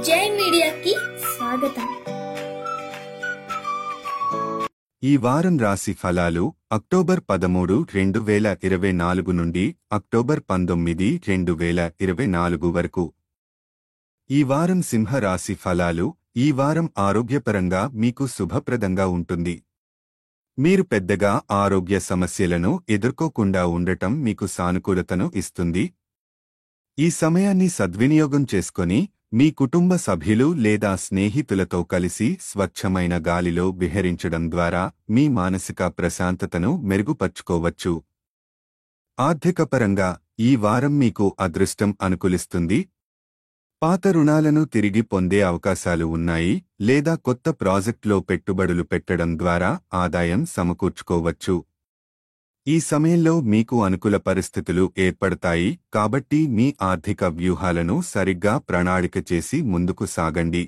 జై మీడియాకి స్వాగతం. ఈ వారం రాశి ఫలాలు అక్టోబర్ 13, 2024 నుండి అక్టోబర్ 19, 2024 వరకు. ఈ వారం సింహ రాశి ఫలాలు. ఈ వారం ఆరోగ్యపరంగా మీకు శుభప్రదంగా ఉంటుంది. మీరు పెద్దగా ఆరోగ్య సమస్యలను ఎదుర్కోకుండా ఉండటం మీకు సానుకూలతను ఇస్తుంది. ఈ సమయాన్ని సద్వినియోగం చేసుకొని మీ కుటుంబ సభ్యులు లేదా స్నేహితులతో కలిసి స్వచ్ఛమైన గాలిలో విహరించడం ద్వారా మీ మానసిక ప్రశాంతతను మెరుగుపర్చుకోవచ్చు. ఆర్థికపరంగా ఈ వారం మీకు అదృష్టం అనుకూలిస్తుంది. పాత రుణాలను తిరిగి పొందే అవకాశాలు ఉన్నాయి లేదా కొత్త ప్రాజెక్టులో పెట్టుబడులు పెట్టడం ద్వారా ఆదాయం సమకూర్చుకోవచ్చు. ఈ సమయంలో మీకు అనుకూల పరిస్థితులు ఏర్పడతాయి కాబట్టి మీ ఆర్థిక వ్యూహాలను సరిగ్గా ప్రణాళిక చేసి ముందుకు సాగండి.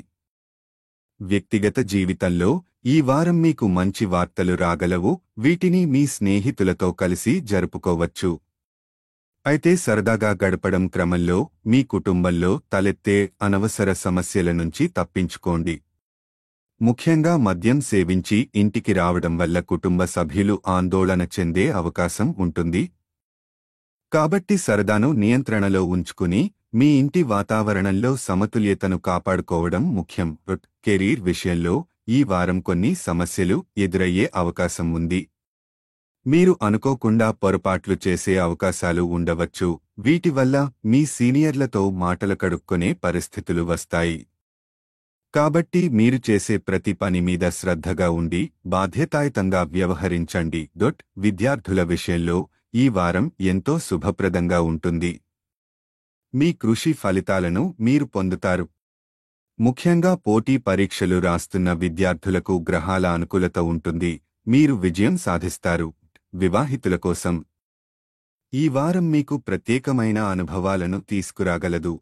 వ్యక్తిగత జీవితంలో ఈ వారం మీకు మంచి వార్తలు రాగలవు. వీటిని మీ స్నేహితులతో కలిసి జరుపుకోవచ్చు. అయితే సరదాగా గడపడం క్రమంలో మీ కుటుంబంలో తలెత్తే అనవసర సమస్యల నుంచి తప్పించుకోండి. ముఖ్యంగా మద్యం సేవించి ఇంటికి రావడం వల్ల కుటుంబ సభ్యులు ఆందోళన చెందే అవకాశం ఉంటుంది. కాబట్టి సరదాను నియంత్రణలో ఉంచుకుని మీ ఇంటి వాతావరణంలో సమతుల్యతను కాపాడుకోవడం ముఖ్యం. కెరీర్ విషయంలో ఈ వారం కొన్ని సమస్యలు ఎదురయ్యే అవకాశం ఉంది. మీరు అనుకోకుండా పొరపాట్లు చేసే అవకాశాలు ఉండవచ్చు. వీటి వల్ల మీ సీనియర్లతో మాటలు కడుక్కునే పరిస్థితులు వస్తాయి. కాబట్టి మీరు చేసే ప్రతి పని మీద శ్రద్ధగా ఉండి బాధ్యతాయుతంగా వ్యవహరించండి. విద్యార్థుల విషయంలో ఈ వారం ఎంతో శుభప్రదంగా ఉంటుంది. మీ కృషి ఫలితాలను మీరు పొందుతారు. ముఖ్యంగా పోటీ పరీక్షలు రాస్తున్న విద్యార్థులకు గ్రహాల అనుకూలత ఉంటుంది. మీరు విజయం సాధిస్తారు. వివాహితుల కోసం ఈ వారం మీకు ప్రత్యేకమైన అనుభవాలను తీసుకురాగలదు.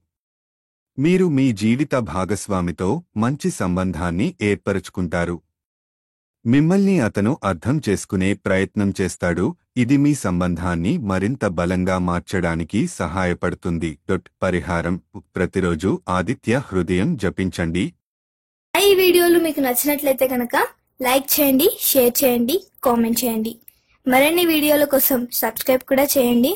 మీరు మీ జీవిత భాగస్వామితో మంచి సంబంధాన్ని ఏర్పరచుకుంటారు. మిమ్మల్ని అతను అర్థం చేసుకునే ప్రయత్నం చేస్తాడు. ఇది మీ సంబంధాన్ని మరింత బలంగా మార్చడానికి సహాయపడుతుంది. పరిహారం: ప్రతిరోజు ఆదిత్య హృదయం జపించండి. ఈ వీడియోలు మీకు నచ్చినట్లయితే కనుక లైక్ చేయండి, షేర్ చేయండి, కామెంట్ చేయండి. మరిన్ని వీడియోల కోసం సబ్స్క్రైబ్ కూడా చేయండి.